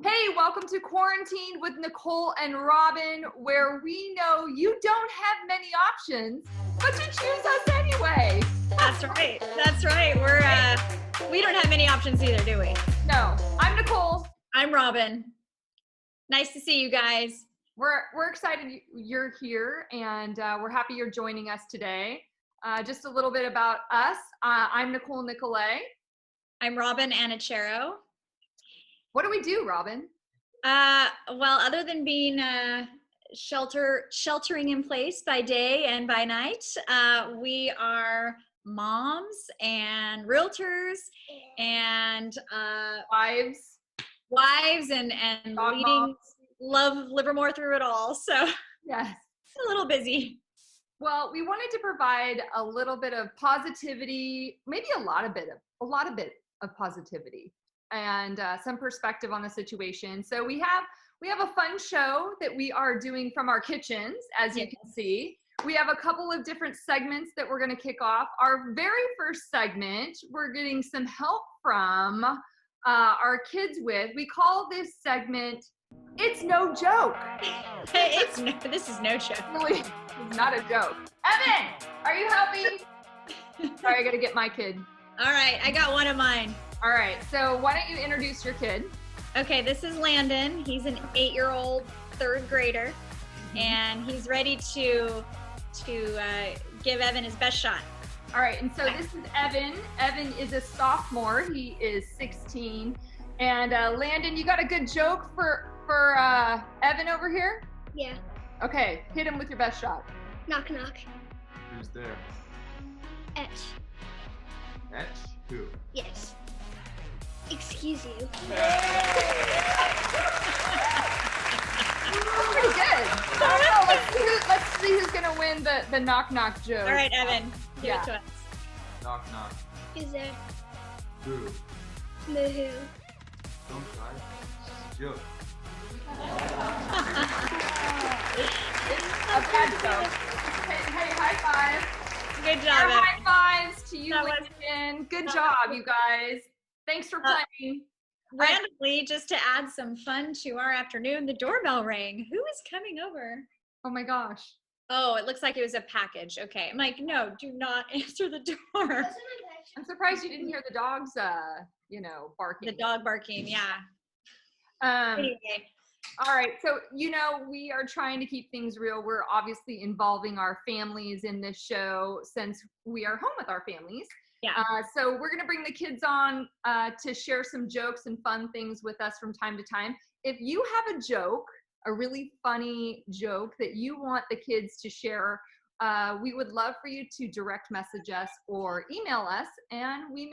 Hey, welcome to Quarantine with Nicole and Robyn, where we know you don't have many options, but you choose us anyway. That's right. That's right. We don't have many options either, do we? No, I'm Nicole. I'm Robyn. Nice to see you guys. We're excited you're here, and we're happy you're joining us today. Just a little bit about us. I'm Nicole Nicolay. I'm Robyn Anachero. What do we do, Robyn? Well, other than being sheltering in place by day and by night, we are moms and realtors and wives and leading love Livermore through it all. So yes, it's a little busy. Well, we wanted to provide a little bit of positivity, maybe a lot of positivity, and some perspective on the situation. So we have a fun show that we are doing from our kitchens, as you can see. We have a couple of different segments that we're going to kick off. Our very first segment, we're getting some help from our kids with. We call this segment, It's No Joke. This is no joke. Really, it's not a joke. Evan, are you helping? Sorry, I got to get my kid. All right, I got one of mine. All right, so why don't you introduce your kid? Okay, this is Landon. He's an 8-year-old third grader, and he's ready to give Evan his best shot. All right, and so this is Evan. Evan is a sophomore. He is 16. And Landon, you got a good joke for Evan over here? Yeah. Okay, hit him with your best shot. Knock, knock. Who's there? Etch. Etch? Who? Yes. Excuse you. Pretty good. Let's see who's gonna win the knock knock joke. All right, Evan, give it to us. Knock, knock. Is there? Who? Moo-hoo. Don't try. It's a joke. A bad joke. Hey, high five. Good job, Evan. High fives to you, That was- Landon. Good job, you guys. Thanks for playing. Randomly, just to add some fun to our afternoon, the doorbell rang. Who is coming over? Oh my gosh. Oh, it looks like it was a package. Okay. I'm like, no, do not answer the door. I'm surprised you didn't hear the dogs, barking. The dog barking, yeah. Anyway. All right. So, we are trying to keep things real. We're obviously involving our families in this show since we are home with our families. Yeah. So we're going to bring the kids on to share some jokes and fun things with us from time to time. If you have a joke, a really funny joke that you want the kids to share, we would love for you to direct message us or email us, and we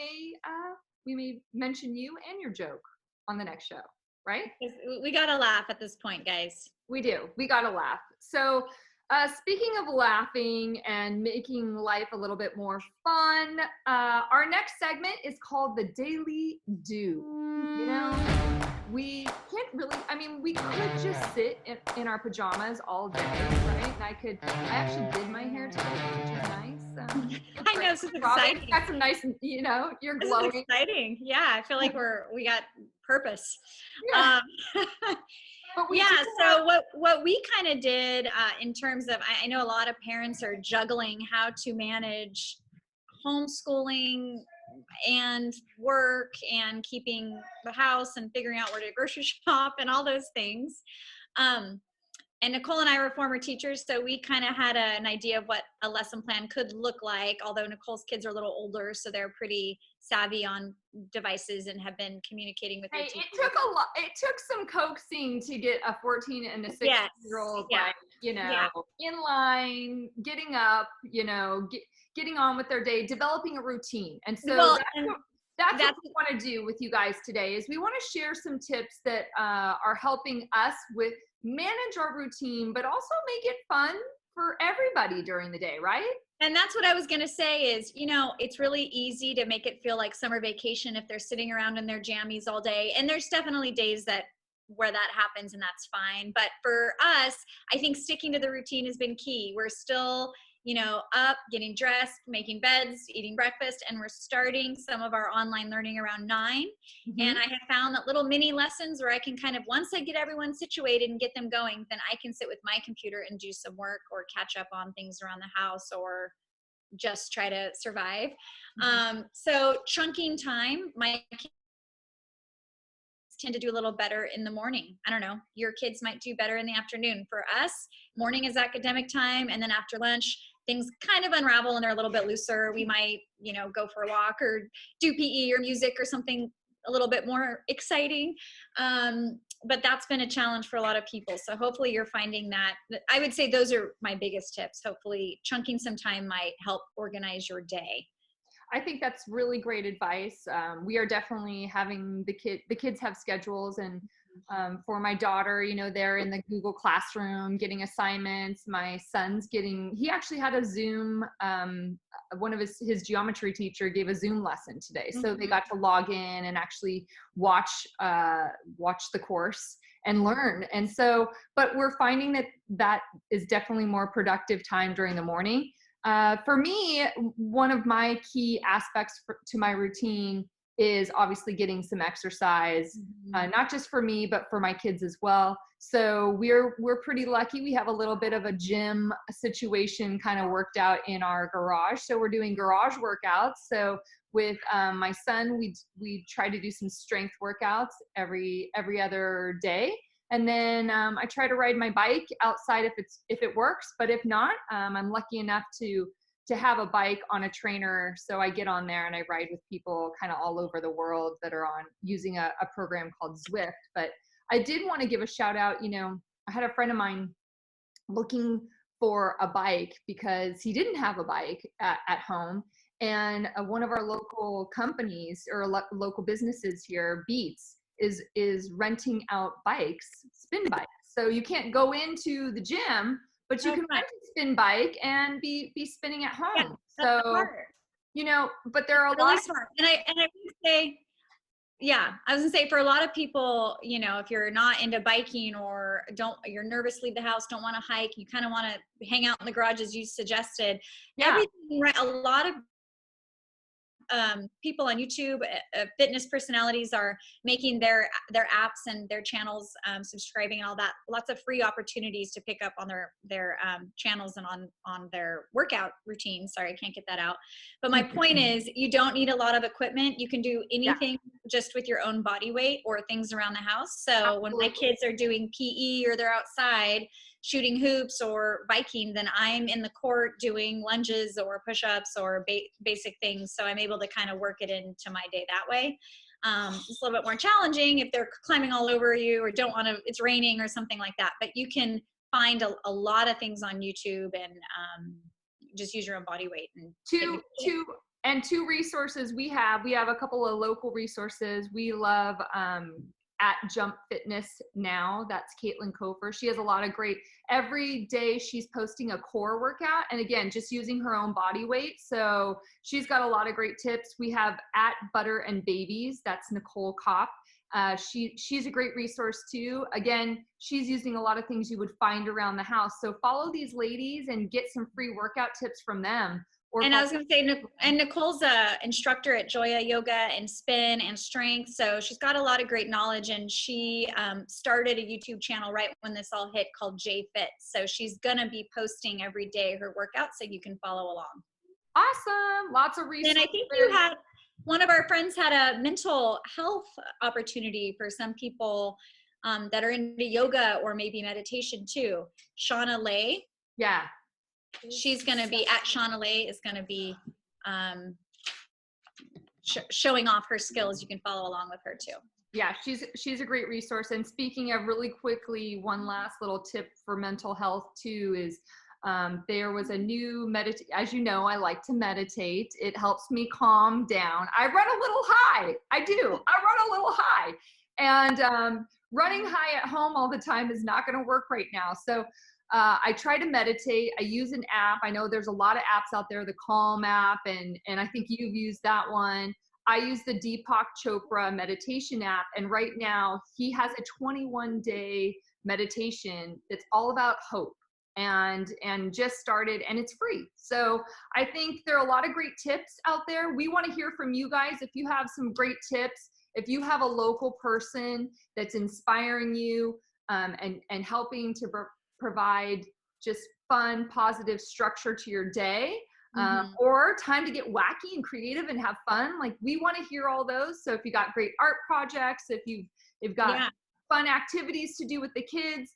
may mention you and your joke on the next show, right? We got to laugh at this point, guys. We do. We got to laugh. So speaking of laughing and making life a little bit more fun, our next segment is called The Daily Do. We can't really, we could just sit in our pajamas all day, right? And I actually did my hair today, which is nice. I know, this is exciting. Got some nice, you're This glowing. is exciting. Yeah, I feel like we got purpose. Yeah. But so what we kind of did in terms of, I know a lot of parents are juggling how to manage homeschooling and work and keeping the house and figuring out where to grocery shop and all those things. And Nicole and I were former teachers, so we kind of had an idea of what a lesson plan could look like, although Nicole's kids are a little older, so they're pretty savvy on devices and have been communicating with their teachers. It took some coaxing to get a 14 and a 16-year-old, in line, getting up, getting on with their day, developing a routine. And so that's what we want to do with you guys today is we want to share some tips that are helping us with manage our routine, but also make it fun for everybody during the day, right? And that's what I was going to say is, it's really easy to make it feel like summer vacation if they're sitting around in their jammies all day. And there's definitely days where that happens, and that's fine. But for us, I think sticking to the routine has been key. We're still up, getting dressed, making beds, eating breakfast, and we're starting some of our online learning around 9. And I have found that little mini lessons where I can kind of, once I get everyone situated and get them going, then I can sit with my computer and do some work or catch up on things around the house or just try to survive. So chunking time, my kids tend to do a little better in the morning. I don't know, your kids might do better in the afternoon. For us, morning is academic time, and then after lunch, things kind of unravel and they're a little bit looser. We might, go for a walk or do PE or music or something a little bit more exciting. But that's been a challenge for a lot of people. So hopefully you're finding that. I would say those are my biggest tips. Hopefully chunking some time might help organize your day. I think that's really great advice. We are definitely having the kids have schedules, and for my daughter, they're in the Google Classroom getting assignments. My son's he actually had a Zoom, one of his geometry teacher gave a Zoom lesson today. So they got to log in and actually watch the course and learn. And so, but we're finding that is definitely more productive time during the morning. For me, one of my key aspects to my routine is obviously getting some exercise, not just for me, but for my kids as well. So we're pretty lucky. We have a little bit of a gym situation kind of worked out in our garage. So we're doing garage workouts. So with my son, we try to do some strength workouts every other day. And then I try to ride my bike outside if it works, but if not, I'm lucky enough to have a bike on a trainer. So I get on there and I ride with people kind of all over the world that are using a program called Zwift. But I did want to give a shout out. I had a friend of mine looking for a bike because he didn't have a bike at home. And one of our local companies or local businesses here, Beats, is renting out bikes, spin bikes. So you can't go into the gym, but you can rent a spin bike and be spinning at home. Yeah, so but there are really smart. And I would say, I was gonna say, for a lot of people, if you're not into biking or you're nervous to leave the house, don't want to hike, you kind of want to hang out in the garage as you suggested. Everything, right? A lot of people on YouTube, fitness personalities are making their apps and their channels, subscribing and all that. Lots of free opportunities to pick up on their channels and on their workout routines. Sorry, I can't get that out. But my point is, you don't need a lot of equipment. You can do anything just with your own body weight or things around the house. So Absolutely. When my kids are doing PE or they're outside shooting hoops or biking, then I'm in the court doing lunges or push-ups or basic things. So I'm able to kind of work it into my day that way. It's a little bit more challenging if they're climbing all over you or don't want to, it's raining or something like that. But you can find a lot of things on YouTube and just use your own body weight. And two resources we have a couple of local resources. We love at Jump Fitness Now. That's Caitlin Kofer. She has a lot of great, every day she's posting a core workout, and again, just using her own body weight. So she's got a lot of great tips. We have at Butter and Babies. That's Nicole Kopp. She's a great resource too. Again, she's using a lot of things you would find around the house. So follow these ladies and get some free workout tips from them. And I was going to say, and Nicole's a instructor at Joya Yoga and Spin and Strength. So she's got a lot of great knowledge, and she started a YouTube channel right when this all hit called J Fit. So she's going to be posting every day her workouts so you can follow along. Awesome. Lots of resources. And I think one of our friends had a mental health opportunity for some people that are into yoga or maybe meditation too. Shauna Lay. Yeah. She's going to be at Shauna Lay is going to be showing off her skills. You can follow along with her too. Yeah, she's a great resource. And speaking of, really quickly, one last little tip for mental health too is there was a new as you know, I like to meditate. It helps me calm down. I run a little high. I do. I run a little high. And running high at home all the time is not going to work right now. So I try to meditate. I use an app. I know there's a lot of apps out there, the Calm app, and I think you've used that one. I use the Deepak Chopra meditation app, and right now he has a 21-day meditation that's all about hope. and just started, and it's free. So I think there are a lot of great tips out there. We want to hear from you guys. If you have some great tips, if you have a local person that's inspiring you and helping to provide just fun, positive structure to your day, or time to get wacky and creative and have fun, like we want to hear all those. So if you got great art projects, if you've got fun activities to do with the kids,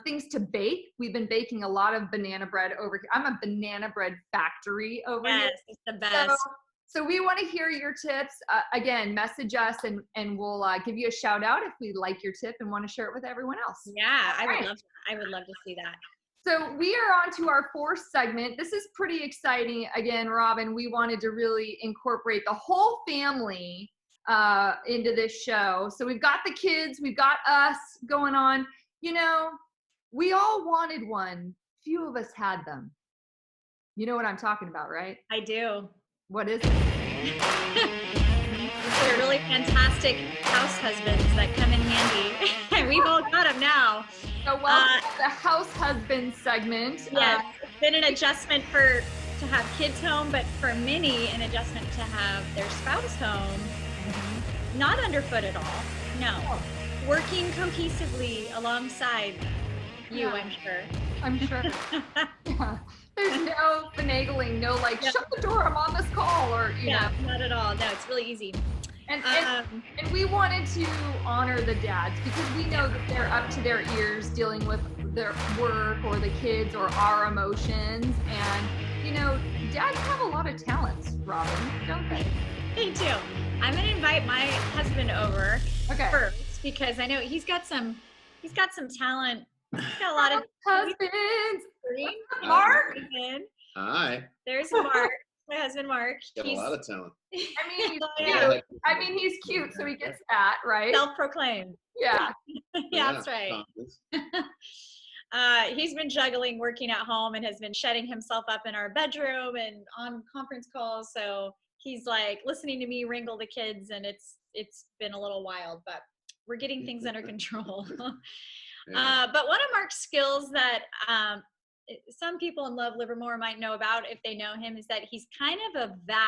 things to bake. We've been baking a lot of banana bread over here. I'm a banana bread factory over here. Yes, it's the best. So we want to hear your tips. Again, message us and we'll give you a shout out if we like your tip and want to share it with everyone else. Yeah, I would love to see that. So we are on to our fourth segment. This is pretty exciting. Again, Robyn, we wanted to really incorporate the whole family into this show. So we've got the kids, we've got us going on. You know, we all wanted one. Few of us had them. You know what I'm talking about, right? I do. What is it? They're really fantastic house husbands that come in handy. And we've all got them now. So welcome to the house husband segment. Yes, it's been an adjustment to have kids home, but for many, an adjustment to have their spouse home. Not underfoot at all. No. Working cohesively alongside you, I'm sure. I'm sure. Yeah. There's no finagling, no like, shut the door, I'm on this call, or, you know. Not at all. No, it's really easy. And we wanted to honor the dads because we know that they're up to their ears dealing with their work or the kids or our emotions. And, you know, dads have a lot of talents, Robyn, don't they? They do. I'm going to invite my husband over first because I know he's got some talent. He's got a lot of husbands. Mark. Hi. There's Mark. My husband, Mark. Got a lot of talent. I mean, he's cute, so he gets that, right? Self-proclaimed. Yeah. Yeah, that's right. He's been juggling working at home and has been shutting himself up in our bedroom and on conference calls. So he's like listening to me wrangle the kids, and it's been a little wild, but we're getting things under control. But one of Mark's skills that some people in Love Livermore might know about if they know him is that he's kind of a vat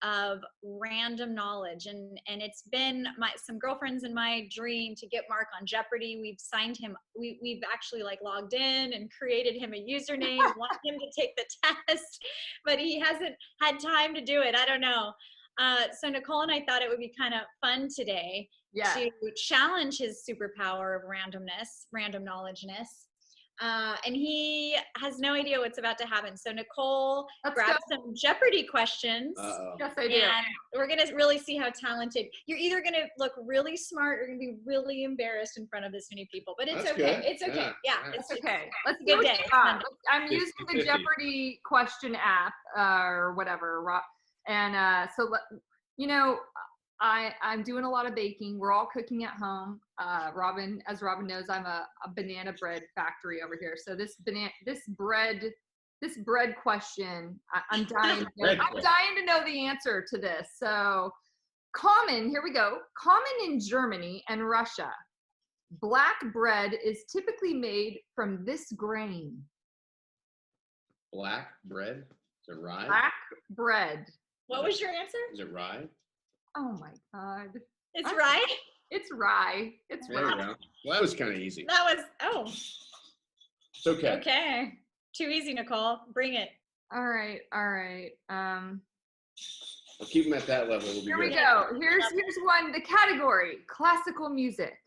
of random knowledge, and it's been some girlfriends in my dream to get Mark on Jeopardy. We've signed him, we've actually like logged in and created him a username, want him to take the test, but he hasn't had time to do it. I don't know. So Nicole and I thought it would be kind of fun today to challenge his superpower of randomness, random knowledgeness. And he has no idea what's about to happen. So Nicole grabbed some Jeopardy questions. Yes, I do. And we're going to really see how talented. You're either going to look really smart or going to be really embarrassed in front of this many people. But it's okay. Good. It's okay. Yeah, it's okay. Let's do it. I'm using the Jeopardy question app or whatever. And so, you know, I'm doing a lot of baking. We're all cooking at home. Robyn, as Robyn knows, I'm a banana bread factory over here. So this bread question, I'm dying. I'm dying to know the answer to this. So here we go. Common in Germany and Russia. Black bread is typically made from this grain. Black bread? Is it rye? Black bread. What was your answer? Is it rye? Oh my God. It's rye? It's rye. It's there rye. You go. Well, that was kind of easy. That was, It's okay. Okay. Too easy, Nicole. Bring it. All right. I'll keep them at that level. We'll be Here good. we go. Here's one. The category: classical music.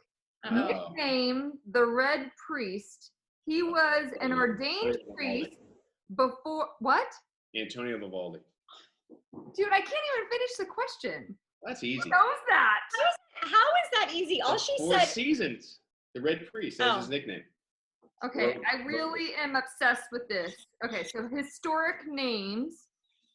Uh-oh. Nicknamed the Red Priest. He was an ordained priest before what? Antonio Vivaldi. Dude, I can't even finish the question. That's easy. Who knows that? How is that easy? All she Four said. Seasons. The Red Priest. That was his nickname. Okay, I really am obsessed with this. Okay, so historic names.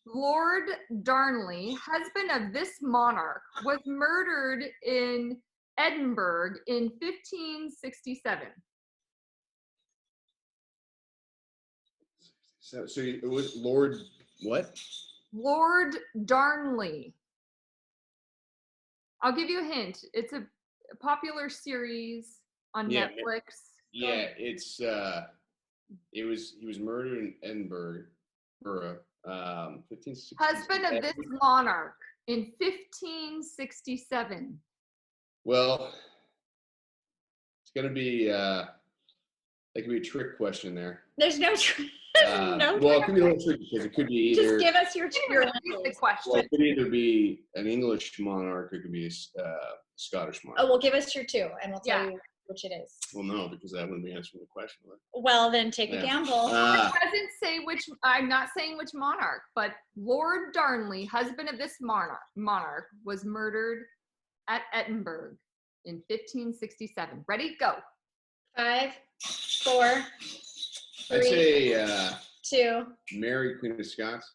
Lord Darnley, husband of this monarch, was murdered in Edinburgh in 1567. So it was Lord what? Lord Darnley. I'll give you a hint. It's a popular series on Netflix. Yeah, it's He was murdered in Edinburgh, 1560. Husband of this monarch in 1567. Well, it's gonna be that could be a trick question there. There's no no. Well, it could be a little tricky because it could be either. Just give us your The question. Well, it could either be an English monarch or it could be a Scottish monarch. Oh, well, give us your two, and we'll tell you which it is. Well, no, because that wouldn't be answering the question. Well, then take a gamble. It doesn't say which. I'm not saying which monarch, but Lord Darnley, husband of this monarch, was murdered at Edinburgh in 1567. Ready? Go. 5, 4, 3, I'd say 2. Mary, Queen of Scots.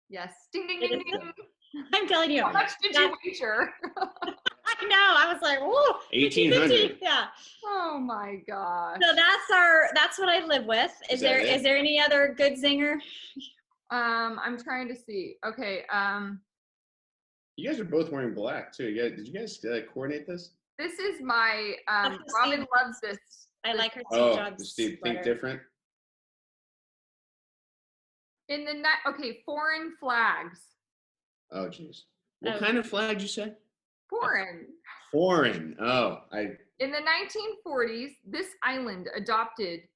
Yes. Ding ding ding ding. I'm telling you. How much did you wager? I know. I was like, whoa. 1800. Yeah. Oh my gosh. So that's what I live with. Is there any other good zinger? I'm trying to see. Okay. You guys are both wearing black too. Did you guys coordinate this? This is my Robyn loves this. I like her Steve Jobs does Steve sweater. think different? In the foreign flags. Oh, jeez. What kind of flag did you say? Foreign. Foreign. Oh, In the 1940s, this island adopted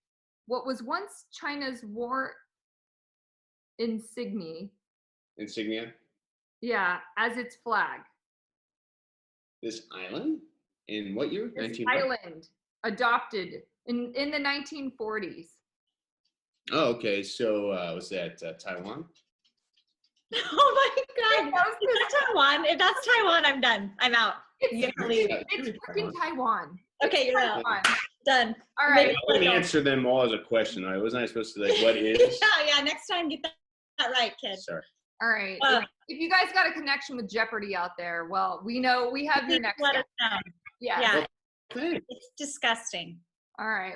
what was once China's war insignia. Insignia? Yeah, as its flag. This island? In what year? This island adopted in the 1940s. Oh, okay. So was that Taiwan? Oh my God. If that's Taiwan, I'm done. I'm out. It's freaking Taiwan. Okay, you're out. Done. All right. I wouldn't answer them all as a question. Right? Wasn't I supposed to what is? Yeah. Next time, get that right, kid. Sorry. All right. If you guys got a connection with Jeopardy out there, well, we know we have your next. Let us know. Yeah. Well, It's disgusting. All right.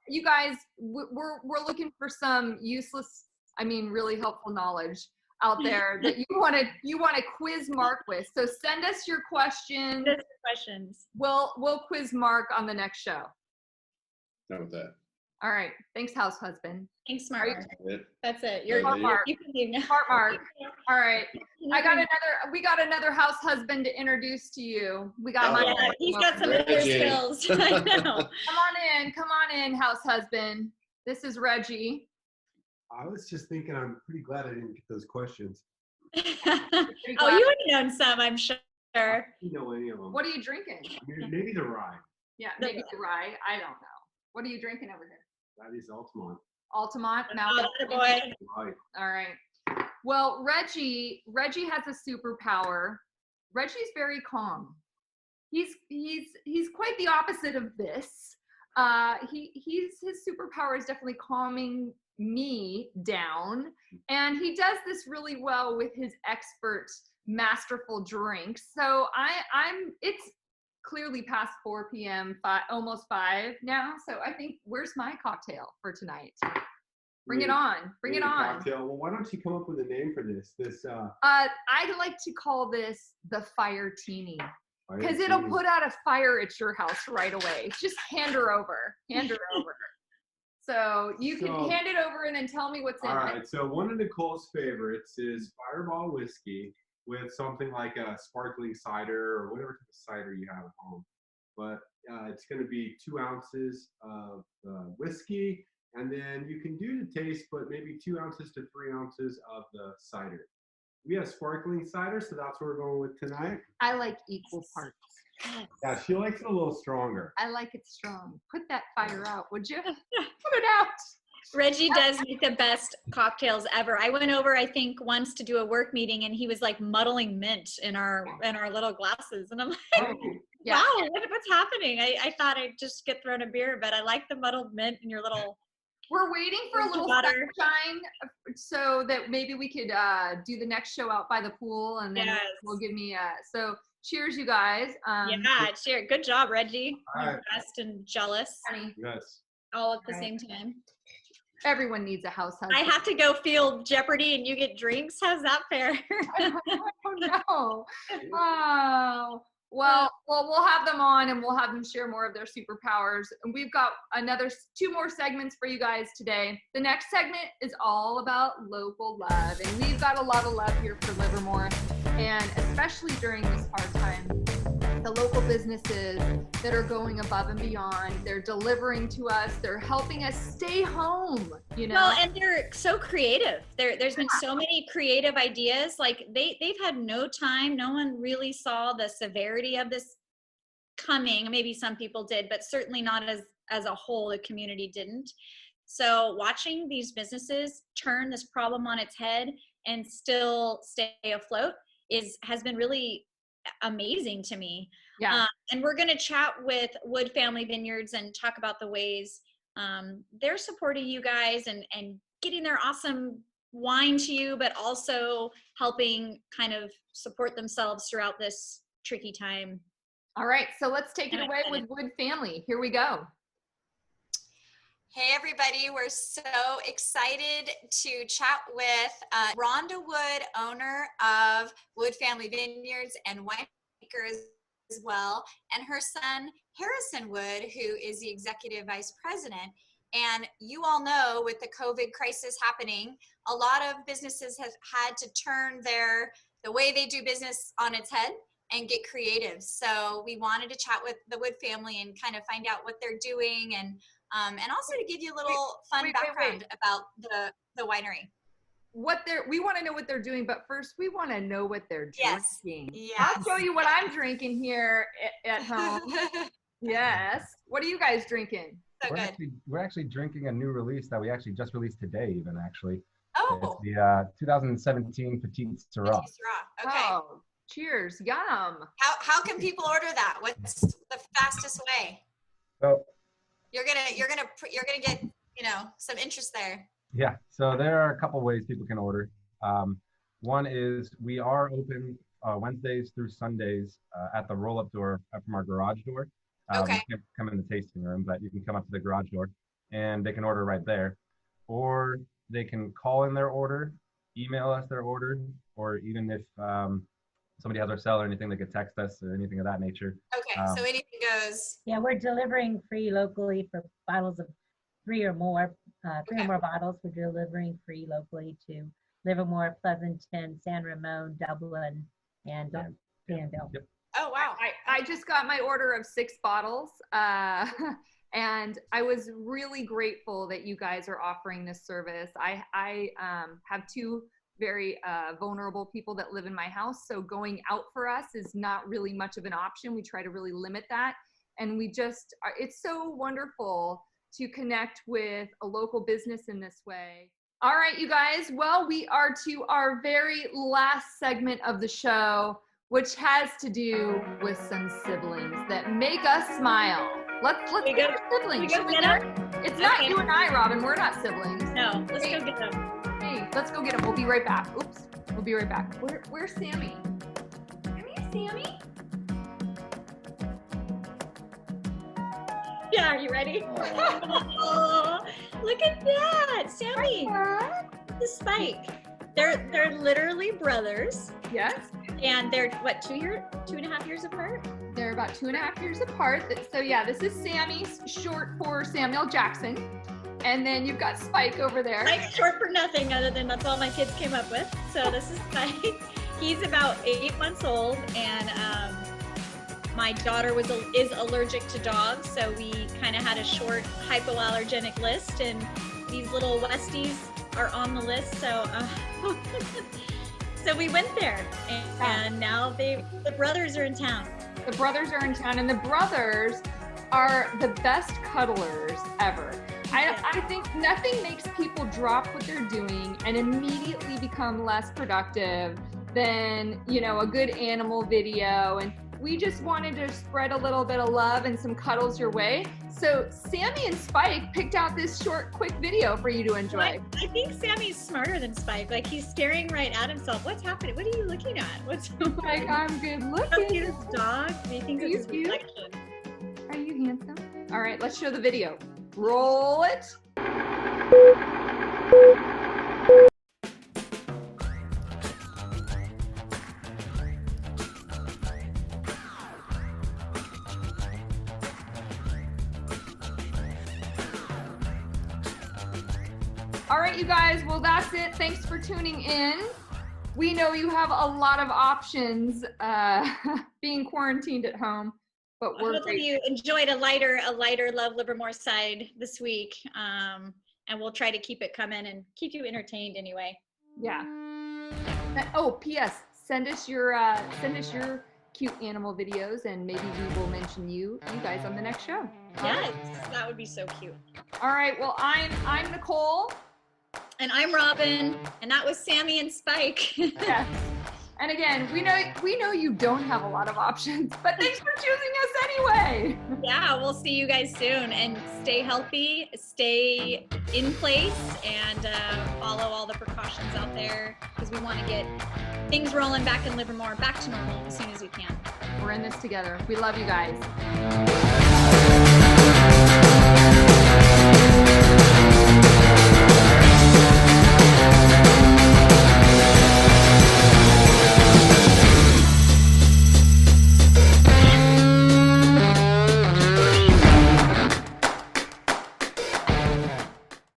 You guys, we're looking for some useless, really helpful knowledge out there that you want to quiz Mark with. So send us your questions. We'll quiz Mark on the next show. Not with that. All right. Thanks, house husband. Thanks, Mark. That's it. Smart Mark. You can leave now. Smart Mark. All right. We got another house husband to introduce to you. We got he's got some other skills. I know. Come on in, house husband. This is Reggie. I was just thinking, I'm pretty glad I didn't get those questions. You would have known some, I'm sure. I don't know any of them. What are you drinking? Maybe the rye. Yeah, maybe the rye. I don't know. What are you drinking over here? That is Altamont. Altamont. Boy. Right. All right. Well, Reggie has a superpower. Reggie's very calm. He's quite the opposite of this. His superpower is definitely calming me down, and he does this really well with his expert, masterful drinks. So it's clearly past 4 p.m., almost 5 now. So I think, where's my cocktail for tonight? Bring it on. Bring it on. Cocktail. Well, why don't you come up with a name for this? I'd like to call this the Fire Teeny, because it'll put out a fire at your house right away. Just hand her over. So you can hand it over and then tell me what's in it. All right. So one of Nicole's favorites is Fireball whiskey with something like a sparkling cider or whatever type of cider you have at home. But it's going to be 2 ounces of whiskey, and then you can do the taste, but maybe 2 ounces to 3 ounces of the cider. We have sparkling cider, so that's what we're going with tonight. I like equal parts. Yeah, she likes it a little stronger. I like it strong. Put that fire out, would you? Put it out. Reggie does make the best cocktails ever. I went over, I think, once to do a work meeting, and he was like muddling mint in our little glasses, and I'm like, Yeah. wow, what's happening? I thought I'd just get thrown a beer, but I like the muddled mint in your little. We're waiting for a little sunshine so that maybe we could do the next show out by the pool, and then we'll give me so cheers, you guys. Cheers. Good job, Reggie. All right. Impressed and jealous. Honey, Yes. All at the same time. everyone needs a house husband. I have to go field Jeopardy and you get drinks. How's that fair? Oh no. Oh. Well, we'll have them on and we'll have them share more of their superpowers. And we've got two more segments for you guys today. The next segment is all about local love. And we've got a lot of love here for Livermore. And especially during this hard time, the local businesses that are going above and beyond, they're delivering to us, they're helping us stay home, you know? Well, and they're so creative. There's been so many creative ideas. Like they've had no time. No one really saw the severity of this coming. Maybe some people did, but certainly not as a whole, the community didn't. So watching these businesses turn this problem on its head and still stay afloat has been really amazing to me. Yeah. And we're going to chat with Wood Family Vineyards and talk about the ways they're supporting you guys and getting their awesome wine to you, but also helping kind of support themselves throughout this tricky time. All right, so let's take it away with Wood Family. Here we go. Hey everybody, we're so excited to chat with Rhonda Wood, owner of Wood Family Vineyards and winemaker as well, and her son Harrison Wood, who is the executive vice president. And you all know, with the COVID crisis happening, a lot of businesses have had to turn the way they do business on its head and get creative. So we wanted to chat with the Wood family and kind of find out what they're doing and also to give you a little fun background about the winery. We want to know what they're doing, but first we want to know what they're drinking. Yes. I'll show you what I'm drinking here at home. Yes. What are you guys drinking? So we're actually drinking a new release that we actually just released today, even actually. Oh. It's the 2017 Petite Syrah. Petite Syrah. Okay. Oh, cheers. Yum. How can people order that? What's the fastest way? So You're gonna get some interest there. yeah, so there are a couple ways people can order. One is we are open Wednesdays through Sundays at the roll-up door from our garage door. Okay. You can't come in the tasting room, but you can come up to the garage door and they can order right there. Or they can call in their order, email us their order, or even if somebody has our cell or anything, they could text us or anything of that nature. Okay, so anything goes. Yeah, we're delivering free locally for bottles of three or more bottles. We're delivering free locally to Livermore, Pleasanton, San Ramon, Dublin, and Danville. Yep. Oh, wow. I just got my order of 6 bottles, and I was really grateful that you guys are offering this service. I have 2 very vulnerable people that live in my house, so going out for us is not really much of an option. We try to really limit that, and it's so wonderful to connect with a local business in this way. All right, you guys, well, we are to our very last segment of the show, which has to do with some siblings that make us smile. Let's get our siblings. Should we get them? It's not you and I, Robyn. We're not siblings. No, let's go get them. Hey, let's go get them. We'll be right back. Oops, we'll be right back. Where's Sammy? Come here, Sammy. Yeah, are you ready? Oh, look at that, Sammy. The Spike. They're literally brothers. Yes. And they're what, 2.5 years apart? They're about 2.5 years apart. So yeah, this is Sammy, short for Samuel Jackson. And then you've got Spike over there. Spike, short for nothing other than that's all my kids came up with. So this is Spike. He's about 8 months old, and my daughter is allergic to dogs, so we kind of had a short hypoallergenic list, and these little Westies are on the list. So so we went there, and now the brothers are in town. The brothers are in town, and the brothers are the best cuddlers ever. I think nothing makes people drop what they're doing and immediately become less productive than, a good animal video. And we just wanted to spread a little bit of love and some cuddles your way. So Sammy and Spike picked out this short, quick video for you to enjoy. I think Sammy's smarter than Spike. Like, he's staring right at himself. What's happening? What are you looking at? What's Like, I'm good How looking. cute is this dog? He thinks it's his Cute. reflection. Are you handsome? All right, let's show the video. Roll it. All right, you guys. Well, that's it. Thanks for tuning in. We know you have a lot of options being quarantined at home, but we're Hopefully you enjoyed a lighter Love Livermore side this week. And we'll try to keep it coming and keep you entertained anyway. Yeah. Oh, P.S. Send us your cute animal videos, and maybe we will mention you guys on the next show. Yes, that would be so cute. All right. Well, I'm Nicole. And I'm Robyn, and that was Sammy and Spike. Yes. And again, we know you don't have a lot of options, but thanks for choosing us anyway. Yeah, we'll see you guys soon, and stay healthy, stay in place, and follow all the precautions out there, because we want to get things rolling back in Livermore, back to normal as soon as we can. We're in this together. We love you guys.